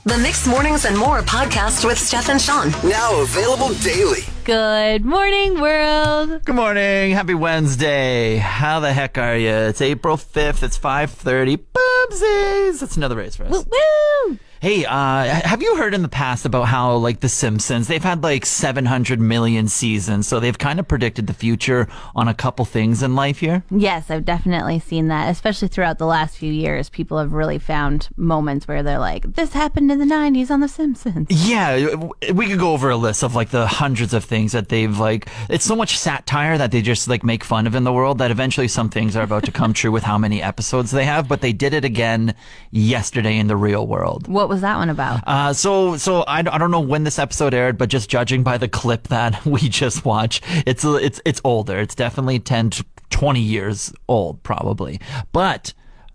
The Mixed Mornings and More podcast with Steph and Sean. Now available daily. Good morning, world. Good morning. Happy Wednesday. How the heck are you? It's April 5th. It's 5:30. Boomsies. That's another race for us. Woo woo. Hey, have you heard in the past about how, like, The Simpsons, they've had, like, 700 million seasons, so they've kind of predicted the future on a couple things in life here? Yes, I've definitely seen that, especially throughout the last few years. People have really found moments where they're like, this happened in the 90s on The Simpsons. Yeah, we could go over a list of, like, the hundreds of things that they've, like, it's so much satire that they just, like, make fun of in the world that eventually some things are about to come true with how many episodes they have, but they did it again yesterday in the real world. What was that one about? So I don't know when this episode aired, but just judging by the clip that we just watched, it's older. It's definitely 10 to 20 years old, probably. But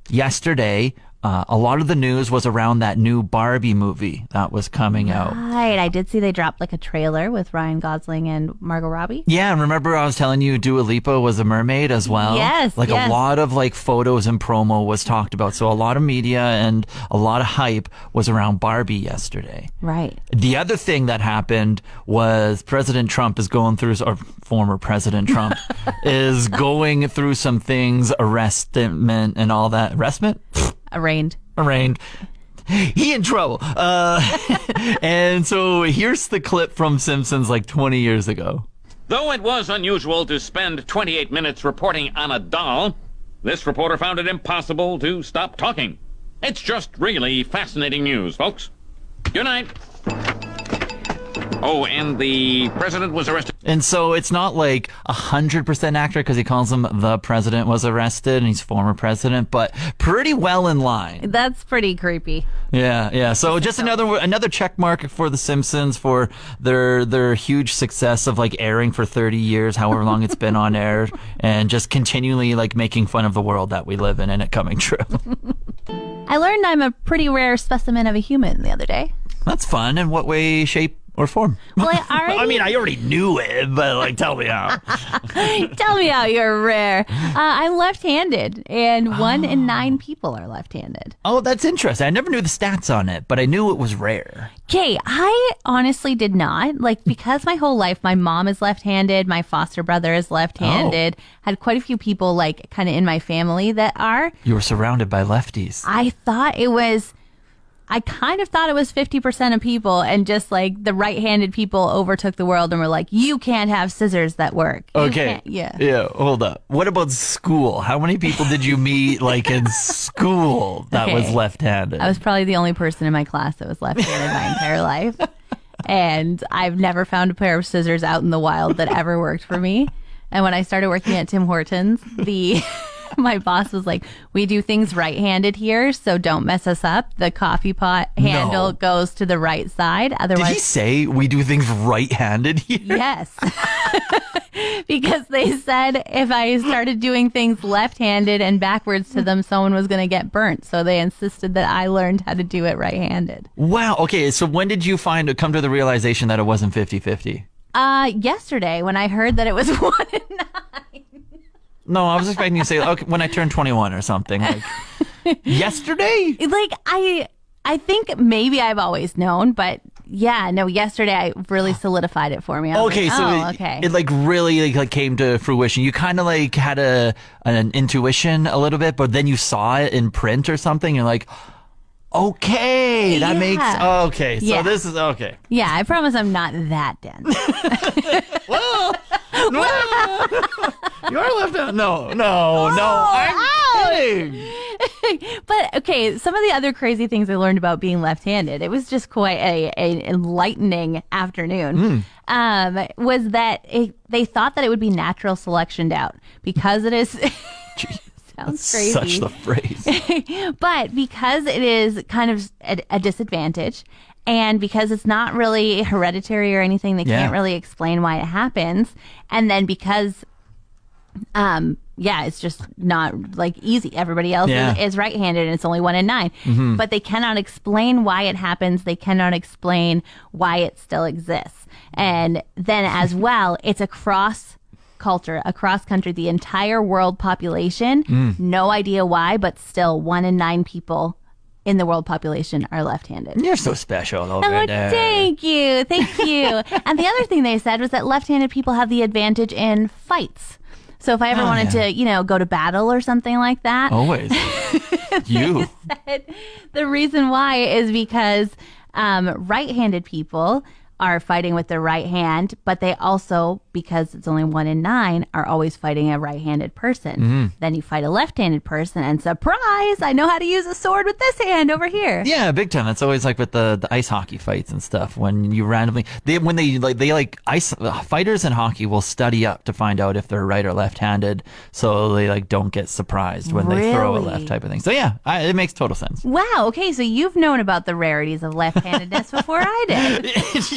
yesterday, a lot of the news was around that new Barbie movie that was coming out. Right, I did see they dropped like a trailer with Ryan Gosling and Margot Robbie. Yeah, and remember I was telling you Dua Lipa was a mermaid as well? Yes, Like yes. a lot of like photos and promo was talked about. So a lot of media and a lot of hype was around Barbie yesterday. Right. The other thing that happened was President Trump is going through, or former President Trump is going through some things, arrestment and all that. Arrestment? Arraigned. He in trouble. And so here's the clip from Simpsons like 20 years ago. Though it was unusual to spend 28 minutes reporting on a doll, this reporter found it impossible to stop talking. It's just really fascinating news, folks. Good night. Oh, and the president was arrested. And so it's not like 100% accurate because he calls him the president was arrested and he's former president, but pretty well in line. That's pretty creepy. Yeah. So just another check mark for The Simpsons for their huge success of like airing for 30 years, however long it's been on air, and just continually like making fun of the world that we live in and it coming true. I learned I'm a pretty rare specimen of a human the other day. That's fun. In what way, shape, or form? Well, I already knew it, but like, tell me how. Tell me how you're rare. I'm left-handed, and 1 in 9 people are left-handed. Oh, that's interesting. I never knew the stats on it, but I knew it was rare. Okay, I honestly did not. Like, because my whole life, my mom is left-handed, my foster brother is left-handed, had quite a few people, like, kind of in my family that are. You were surrounded by lefties. I kind of thought it was 50% of people, and just like the right-handed people overtook the world and were like, you can't have scissors that work. Okay. Yeah, hold up. What about school? How many people did you meet like in school that was left-handed? I was probably the only person in my class that was left-handed my entire life. And I've never found a pair of scissors out in the wild that ever worked for me. And when I started working at Tim Hortons, my boss was like, we do things right-handed here, so don't mess us up. The coffee pot handle goes to the right side. Otherwise, did he say we do things right-handed here? Yes. Because they said if I started doing things left-handed and backwards to them, someone was going to get burnt. So they insisted that I learned how to do it right-handed. Wow. Okay, so when did you come to the realization that it wasn't 50-50? Yesterday, when I heard that it was 1 in 9. No, I was expecting you to say, okay, when I turned 21 or something. Like, yesterday? Like, I think maybe I've always known, but yeah, no, yesterday I really solidified it for me. Okay, like, so it like really like came to fruition. You kind of like had an intuition a little bit, but then you saw it in print or something. You're like, okay, that makes, okay, so this is, okay. Yeah, I promise I'm not that dense. Well, you're left out. No, I'm kidding. But okay, some of the other crazy things I learned about being left-handed, it was just quite a enlightening afternoon. Was that they thought that it would be natural selectioned out because it is. Sounds crazy. Such the phrase. But because it is kind of a disadvantage, and because it's not really hereditary or anything, they can't really explain why it happens. And then because it's just not like easy. Everybody else is right-handed and it's only 1 in 9. Mm-hmm. But they cannot explain why it happens. They cannot explain why it still exists. And then as well, it's across culture, across country, the entire world population. No idea why, but still 1 in 9 people in the world population are left-handed. You're so special over Oh, there. thank you. Thank you. And the other thing they said was that left-handed people have the advantage in fights. So if I ever wanted to, go to battle or something like that. Always. You. Said the reason why is because right-handed people are fighting with their right hand, but they also, because it's only 1 in 9, are always fighting a right-handed person. Then you fight a left-handed person, and surprise, I know how to use a sword with this hand over here. Yeah, big time. That's always like with the ice hockey fights and stuff. When you randomly, fighters in hockey will study up to find out if they're right or left-handed, so they don't get surprised when they throw a left type of thing. So yeah, it makes total sense. Wow. Okay, so you've known about the rarities of left-handedness before I did.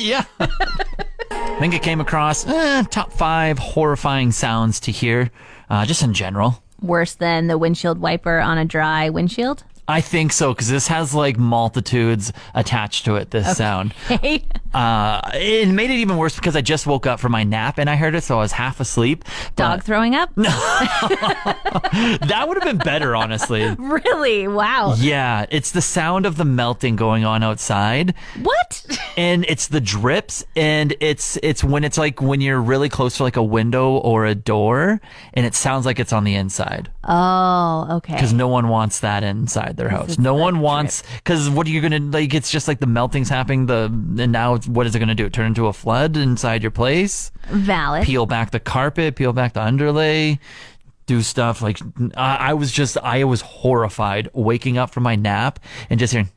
Yeah. I think it came across top 5 horrifying sounds to hear, just in general. Worse than the windshield wiper on a dry windshield? I think so, because this has multitudes attached to it, this sound. Hey. It made it even worse because I just woke up from my nap and I heard it, so I was half asleep. Dog throwing up? That would have been better, honestly. Really? Wow. Yeah, it's the sound of the melting going on outside. What? And it's the drips, and it's when it's when you're really close to a window or a door, and it sounds like it's on the inside. Oh, okay. Because no one wants that inside their house. No one wants, because what are you going to, it's just the melting's happening, and now what is it going to do? Turn into a flood inside your place? Valid. Peel back the carpet, peel back the underlay, do stuff I was horrified waking up from my nap and just hearing,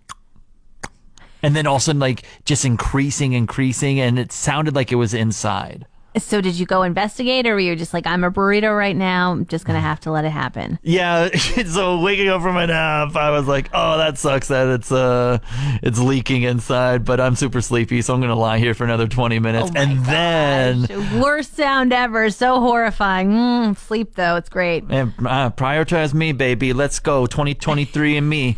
and then all of a sudden just increasing, and it sounded like it was inside. So did you go investigate, or were you just I'm a burrito right now, I'm just going to have to let it happen? Yeah, so waking up from my nap, I was like, oh, that sucks that it's leaking inside, but I'm super sleepy, so I'm going to lie here for another 20 minutes. Then... Worst sound ever, so horrifying. Sleep, though, it's great. And prioritize me, baby. Let's go, 2023 and me.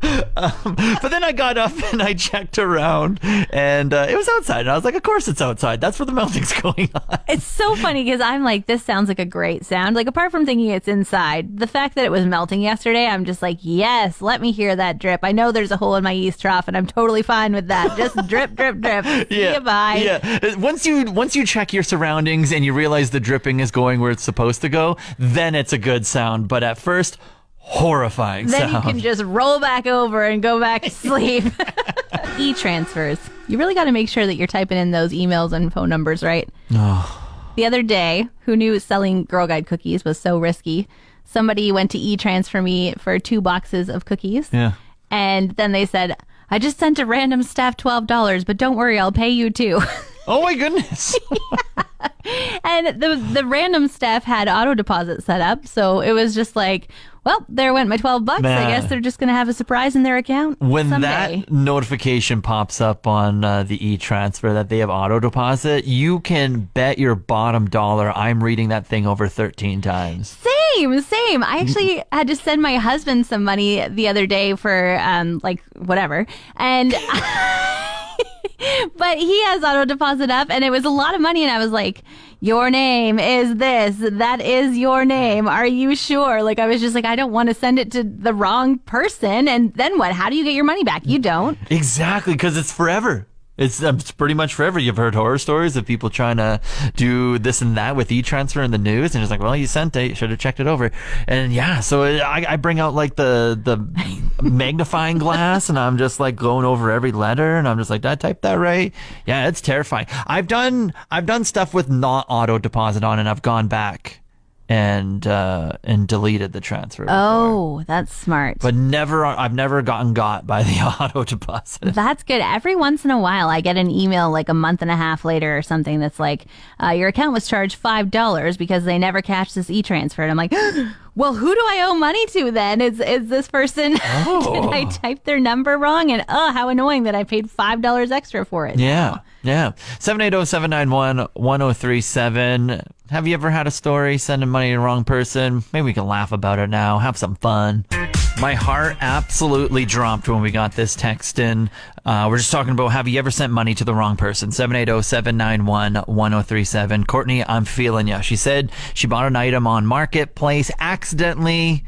But then I got up and I checked around, and it was outside, and I was like, of course it's outside. That's where the melting's going on. It's so funny because I'm like, this sounds like a great sound. Apart from thinking it's inside, the fact that it was melting yesterday, I'm just like, yes, let me hear that drip. I know there's a hole in my yeast trough, and I'm totally fine with that. Just drip, drip, drip. See ya, bye. Yeah. Once you check your surroundings and you realize the dripping is going where it's supposed to go, then it's a good sound. But at first, horrifying then sound. You can just roll back over and go back to sleep. E-transfers. You really got to make sure that you're typing in those emails and phone numbers right. The other day, who knew selling Girl Guide cookies was so risky? Somebody went to e-transfer me for 2 boxes of cookies. Yeah. And then they said, I just sent a random staff $12, but don't worry, I'll pay you too. Oh my goodness. And the random staff had auto deposit set up, so it was just well, there went my $12. Nah. I guess they're just going to have a surprise in their account When someday. That notification pops up on the e-transfer that they have auto deposit, you can bet your bottom dollar I'm reading that thing over 13 times. Same. I actually had to send my husband some money the other day for whatever, and but he has auto deposit up, and it was a lot of money, and I was like, your name is this, that is your name, are you sure? I was just I don't want to send it to the wrong person, and then what? How do you get your money back? You don't. Exactly, because it's forever. It's pretty much forever. You've heard horror stories of people trying to do this and that with e-transfer in the news, and it's well, you sent it, you should have checked it over. And yeah, so I bring out the magnifying glass, and I'm just going over every letter, and I'm just did I type that right? Yeah, it's terrifying. I've done stuff with not auto deposit on, and I've gone back and deleted the transfer before. Oh, that's smart. But I've never gotten got by the auto deposit. That's good. Every once in a while, I get an email a month and a half later or something that's your account was charged $5 because they never cashed this e-transfer. And I'm like, well, who do I owe money to then? Is this person, Oh. Did I type their number wrong? And how annoying that I paid $5 extra for it. Yeah. 780-791-1037. Have you ever had a story sending money to the wrong person? Maybe we can laugh about it now. Have some fun. My heart absolutely dropped when we got this text in. We're just talking about, have you ever sent money to the wrong person? 780-791-1037. Courtney, I'm feeling ya. She said she bought an item on Marketplace accidentally.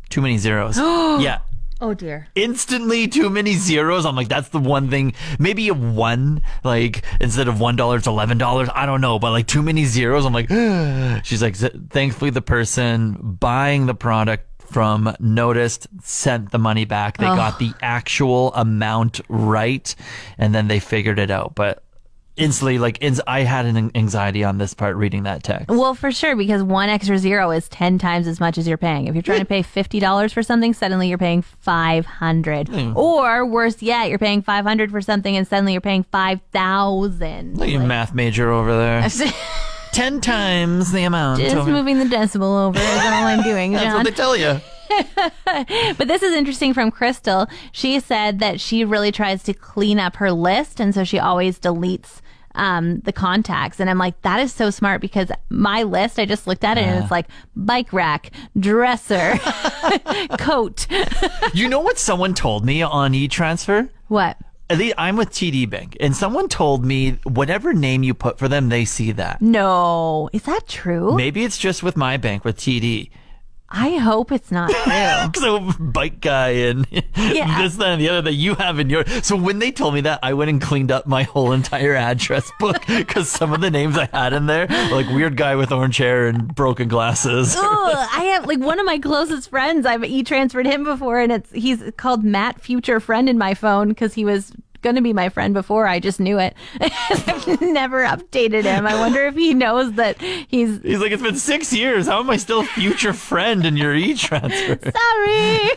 Too many zeros. Yeah. Oh, dear. Instantly too many zeros. I'm like, that's the one thing. Maybe a one, like, instead of $1, it's $11. I don't know, but like too many zeros. I'm like, she's like, thankfully the person buying the product from noticed, sent the money back. They got the actual amount right, and then they figured it out. But instantly, like, I had an anxiety on this part reading that text. Well, for sure, because one extra zero is 10 times as much as you're paying. If you're trying to pay $50 for something, suddenly you're paying $500. Or worse yet, you're paying $500 for something and suddenly you're paying $5,000. Look at your math major over there. 10 times the amount. Just moving the decimal over is all I'm doing, John. That's what they tell you. But this is interesting from Crystal. She said that she really tries to clean up her list, and so she always deletes the contacts. And I'm like, that is so smart, because my list, I just looked at it and it's like bike rack, dresser, coat. You know what someone told me on e-transfer? What? At least I'm with TD Bank, and someone told me whatever name you put for them, they see that. No. Is that true? Maybe it's just with my bank, with TD. I hope it's not true. So bike guy and this, that, and the other that you have in your. So when they told me that, I went and cleaned up my whole entire address book, because some of the names I had in there, like weird guy with orange hair and broken glasses. Ugh, I have like one of my closest friends. I've e-transferred him before, and he's called Matt Future Friend in my phone, because he was going to be my friend before. I just knew it. I've never updated him. I wonder if he knows that he's like, it's been 6 years. How am I still future friend in your e-transfer? Sorry.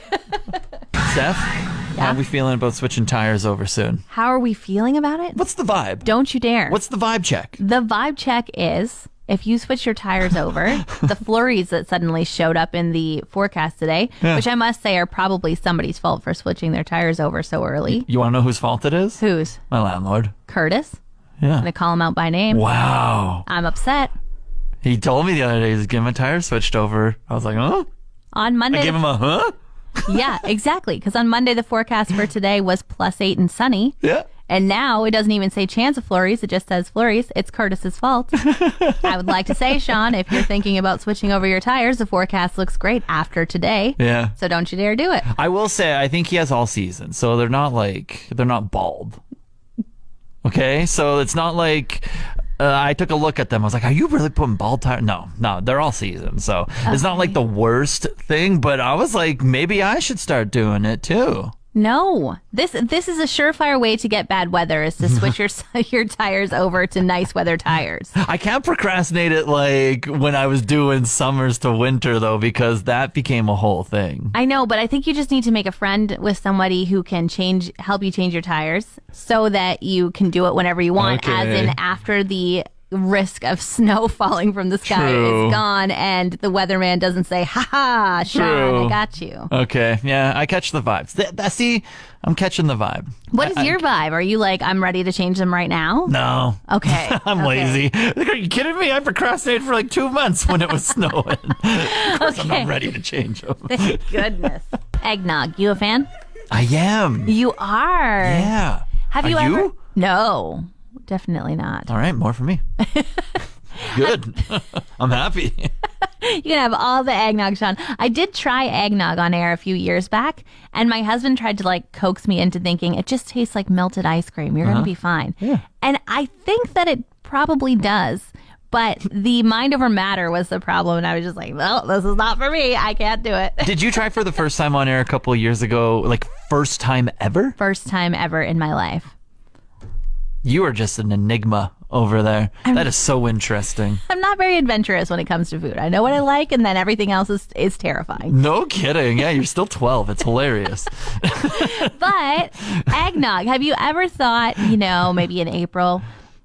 Steph, how are we feeling about switching tires over soon? How are we feeling about it? What's the vibe? Don't you dare. What's the vibe check? The vibe check is, if you switch your tires over, the flurries that suddenly showed up in the forecast today, which I must say are probably somebody's fault for switching their tires over so early. You want to know whose fault it is? Whose? My landlord. Curtis. Yeah. I'm going to call him out by name. Wow. I'm upset. He told me the other day he's getting my tires switched over. I was like, huh? On Monday. I gave him a huh? Yeah, exactly. Because on Monday, the forecast for today was +8 and sunny. Yeah. And now it doesn't even say chance of flurries. It just says flurries. It's Curtis's fault. I would like to say, Sean, if you're thinking about switching over your tires, the forecast looks great after today. Yeah. So don't you dare do it. I will say, I think he has all season. So they're not bald. Okay. So it's not like, I took a look at them. I was like, are you really putting bald tires? No, they're all season. So it's not like the worst thing, but I was like, maybe I should start doing it too. No, this is a surefire way to get bad weather, is to switch your tires over to nice weather tires. I can't procrastinate it like when I was doing summers to winter, though, because that became a whole thing. I know, but I think you just need to make a friend with somebody who can help you change your tires, so that you can do it whenever you want, as in after the risk of snow falling from the sky is gone and the weatherman doesn't say, ha, Sean, I got you. Okay, yeah, I catch the vibes. See, I'm catching the vibe. What is your vibe? Are you like, I'm ready to change them right now? No. Okay. I'm lazy. Are you kidding me? I procrastinated for like 2 months when it was snowing. Of course I'm not ready to change them. Thank goodness. Egg Nog, you a fan? I am. You are? Yeah. Have you ever? No. Definitely not. All right, more for me. Good. I'm happy. You can have all the eggnog, Sean. I did try eggnog on air a few years back, and my husband tried to like coax me into thinking it just tastes like melted ice cream. You're going to be fine. Yeah. And I think that it probably does. But the mind over matter was the problem, and I was just like, well, this is not for me. I can't do it. Did you try for the first time on air a couple of years ago? Like, first time ever? First time ever in my life. You are just an enigma over there. That is so interesting. I'm not very adventurous when it comes to food. I know what I like, and then everything else is terrifying. No kidding. Yeah, you're still 12. It's hilarious. But eggnog, have you ever thought, maybe in April,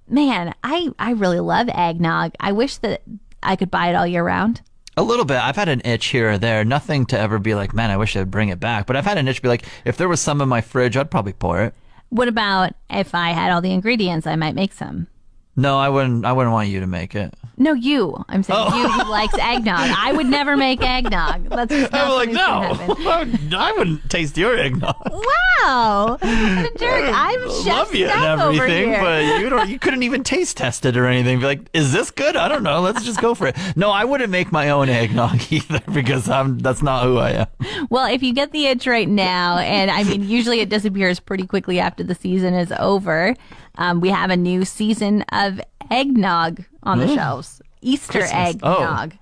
man, I really love eggnog. I wish that I could buy it all year round. A little bit. I've had an itch here or there. Nothing to ever be like, man, I wish I'd bring it back. But I've had an itch be like, if there was some in my fridge, I'd probably pour it. What about if I had all the ingredients, I might make some? No, I wouldn't want you to make it. No, you. I'm saying you who likes eggnog. I would never make eggnog. That's just not I'm like, something that's gonna no, I wouldn't taste your eggnog. Wow, what a jerk! I'm chef Love you Steph and over everything, here. but you couldn't even taste test it or anything. Be like, is this good? I don't know. Let's just go for it. No, I wouldn't make my own eggnog either because that's not who I am. Well, if you get the itch right now, and I mean, usually it disappears pretty quickly after the season is over. We have a new season of eggnog on the shelves. Easter Christmas. eggnog.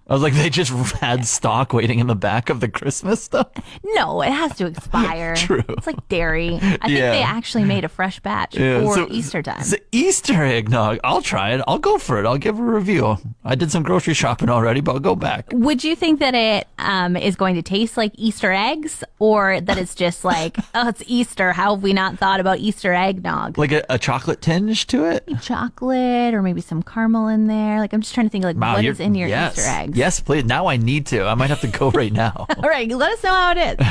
I was like, they just had stock waiting in the back of the Christmas stuff. No, it has to expire. True. It's like dairy. I think Yeah. they actually made a fresh batch for Easter time. It's Easter eggnog. I'll try it. I'll go for it. I'll give a review. I did some grocery shopping already, but I'll go back. Would you think that it is going to taste like Easter eggs, or that it's just like, oh, it's Easter? How have we not thought about Easter eggnog? Like a chocolate tinge to it? Chocolate, or maybe some caramel in there. Like, I'm just trying to think, like, Wow, what is in your Easter eggs? Yes, please. Now I need to. I might have to go right now. All right, let us know how it is.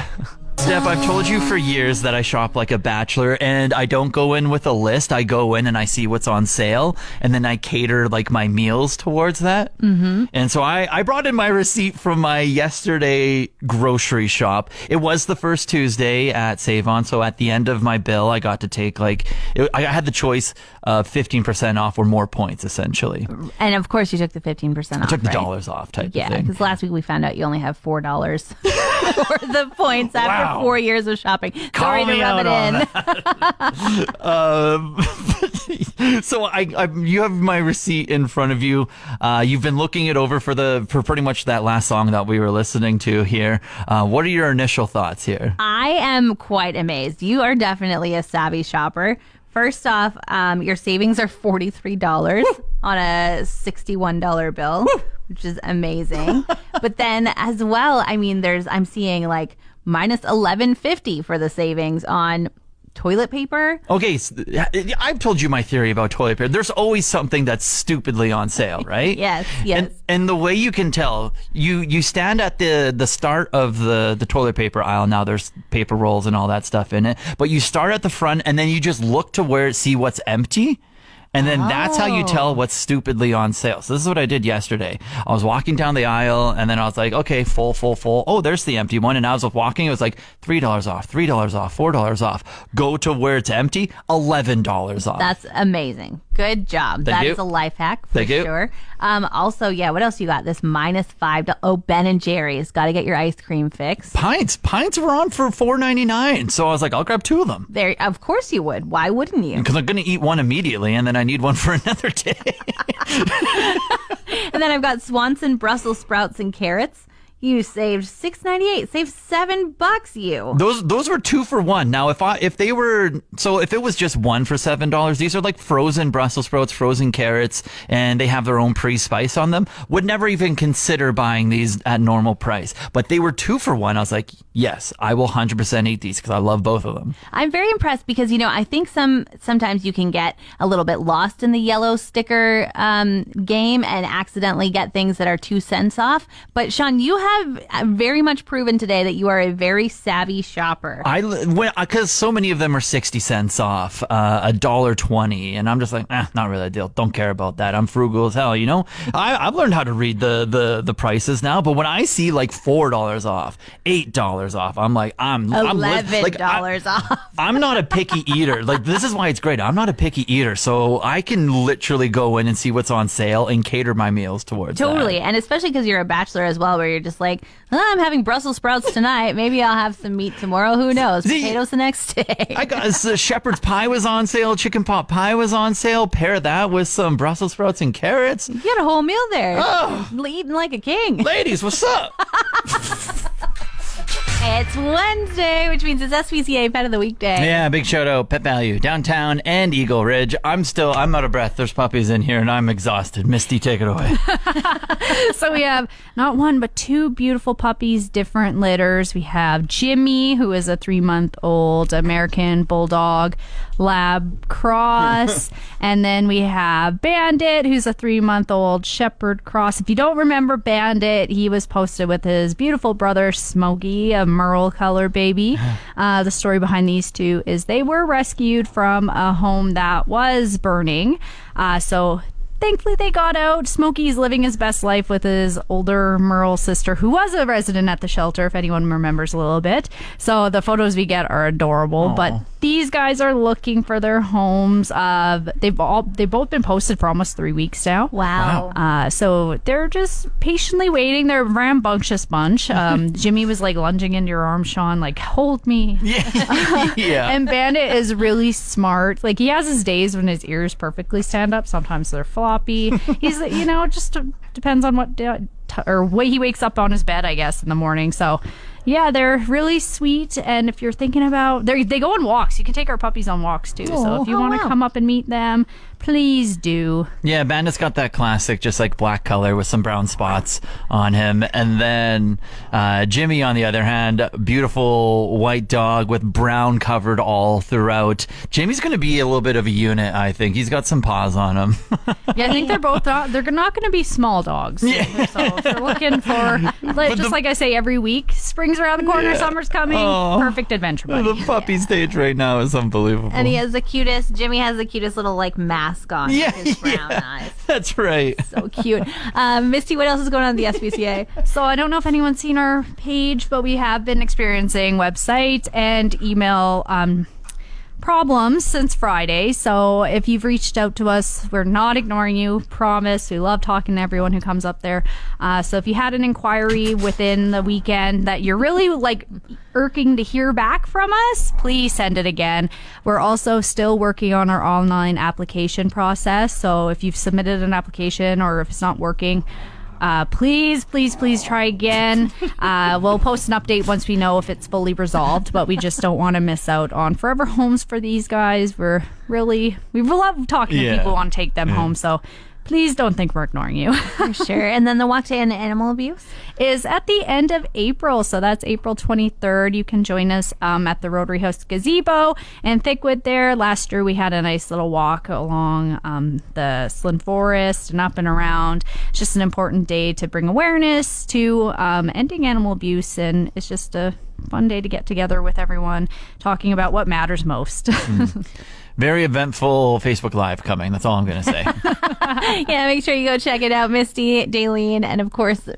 Steph, I've told you for years that I shop like a bachelor, and I don't go in with a list. I go in and I see what's on sale, and then I cater like my meals towards that. Mm-hmm. And so I brought in my receipt from my yesterday grocery shop. It was the first Tuesday at Save On, so at the end of my bill, I got to take I had the choice of 15% off or more points, essentially. And of course, you took the 15% off. I took the right? dollars off type of Yeah, thing. because last week we found out you only have $4 for the points after Wow. 4 years of shopping. Call Sorry to me rub out it in. So you have my receipt in front of you. You've been looking it over for pretty much that last song that we were listening to here. What are your initial thoughts here? I am quite amazed. You are definitely a savvy shopper. First off, your savings are $43 on a $61 bill, which is amazing. But then as well, I mean, I'm seeing like minus $11.50 for the savings on toilet paper. Okay, I've told you my theory about toilet paper. There's always something that's stupidly on sale, right? Yes. And the way you can tell, you stand at the start of the toilet paper aisle. Now there's paper rolls and all that stuff in it, but you start at the front and then you just look to see what's empty. And then that's how you tell what's stupidly on sale. So this is what I did yesterday. I was walking down the aisle and then I was like, okay, full. Oh, there's the empty one. And I was walking. It was like $3 off, $3 off, $4 off. Go to where it's empty, $11 off. That's amazing. Good job. That is a life hack for sure. Also, yeah, what else you got? This minus $5. Oh, Ben and Jerry's. Got to get your ice cream fix. Pints were on for $4.99. So I was like, I'll grab 2 of them. There, of course you would. Why wouldn't you? Because I'm going to eat one immediately and then I need one for another day. And then I've got Swanson Brussels sprouts and carrots. You saved $6.98. Saved $7, you. Those were 2 for 1. Now, if it was just 1 for $7, these are like frozen Brussels sprouts, frozen carrots, and they have their own pre-spice on them. Would never even consider buying these at normal price. But they were 2 for 1. I was like, yes, I will 100% eat these because I love both of them. I'm very impressed because, I think sometimes you can get a little bit lost in the yellow sticker game and accidentally get things that are 2 cents off. But Sean, you have very much proven today that you are a very savvy shopper. Because so many of them are 60 cents off, $1.20, and I'm just like, not really a deal. Don't care about that. I'm frugal as hell, I've learned how to read the prices now, but when I see like $4 off, $8 off, I'm like, I'm $11 off. I'm not a picky eater. Like, this is why it's great. I'm not a picky eater, so I can literally go in and see what's on sale and cater my meals towards Totally, that. and especially because you're a bachelor as well, where you're just like, I'm having Brussels sprouts tonight. Maybe I'll have some meat tomorrow. Who knows? Potatoes the next day. I got shepherd's pie was on sale. Chicken pot pie was on sale. Pair that with some Brussels sprouts and carrots. You got a whole meal there. Oh. Eating like a king. Ladies, what's up? It's Wednesday, which means it's SPCA Pet of the Week Day. Yeah, big shout out, Pet Value, Downtown and Eagle Ridge. I'm out of breath. There's puppies in here and I'm exhausted. Misty, take it away. So we have not one, but 2 beautiful puppies, different litters. We have Jimmy, who is a 3-month-old American Bulldog Lab cross. And then we have Bandit, who's a 3-month-old Shepherd cross. If you don't remember Bandit, he was posted with his beautiful brother, Smokey, a Merle color baby. The story behind these 2 is they were rescued from a home that was burning. So thankfully they got out. Smokey's living his best life with his older Merle sister, who was a resident at the shelter, if anyone remembers a little bit. So the photos we get are adorable. Aww. But these guys are looking for their homes. They've both been posted for almost 3 weeks now. Wow. So they're just patiently waiting. They're a rambunctious bunch. Jimmy was like lunging into your arms, Sean, like, hold me. Yeah. And Bandit is really smart. Like, he has his days when his ears perfectly stand up. Sometimes they're floppy. He's, just depends on what or way he wakes up on his bed, I guess, in the morning. So yeah, they're really sweet. And if you're thinking about, they go on walks. You can take our puppies on walks too. So if you want to come up and meet them, please do. Yeah, Bandit's got that classic, just like black color with some brown spots on him. And then Jimmy, on the other hand, beautiful white dog with brown covered all throughout. Jimmy's going to be a little bit of a unit, I think. He's got some paws on him. Yeah, I think they're not going to be small dogs. Yeah. So if you're looking for, like I say every week, spring's around the corner, summer's coming, perfect adventure buddy. The puppy stage right now is unbelievable. And Jimmy has the cutest little mask on with his brown eyes. That's right. So cute. Misty, what else is going on at the SPCA? So I don't know if anyone's seen our page, but we have been experiencing website and email problems since Friday. So if you've reached out to us, we're not ignoring you. Promise. We love talking to everyone who comes up there. So if you had an inquiry within the weekend that you're really irking to hear back from us, please send it again. We're also still working on our online application process. So if you've submitted an application or if it's not working, please try again. We'll post an update once we know if it's fully resolved, but we just don't want to miss out on forever homes for these guys. We love talking to people who want to take them home, so please don't think we're ignoring you. For sure. And then the Walk to End Animal Abuse is at the end of April, so that's April 23rd. You can join us at the Rotary House Gazebo in Thickwood there. Last year we had a nice little walk along the Slin Forest and up and around. It's just an important day to bring awareness to ending animal abuse, and it's just a fun day to get together with everyone talking about what matters most. Very eventful Facebook Live coming. That's all I'm going to say. Yeah, make sure you go check it out. Misty, Daleen, and of course,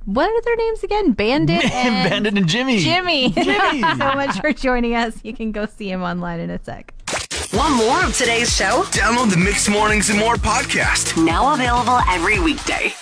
what are their names again? Bandit and Jimmy. Jimmy. Thank you so much for joining us. You can go see him online in a sec. Want more of today's show? Download the Mixed Mornings and More podcast. Now available every weekday.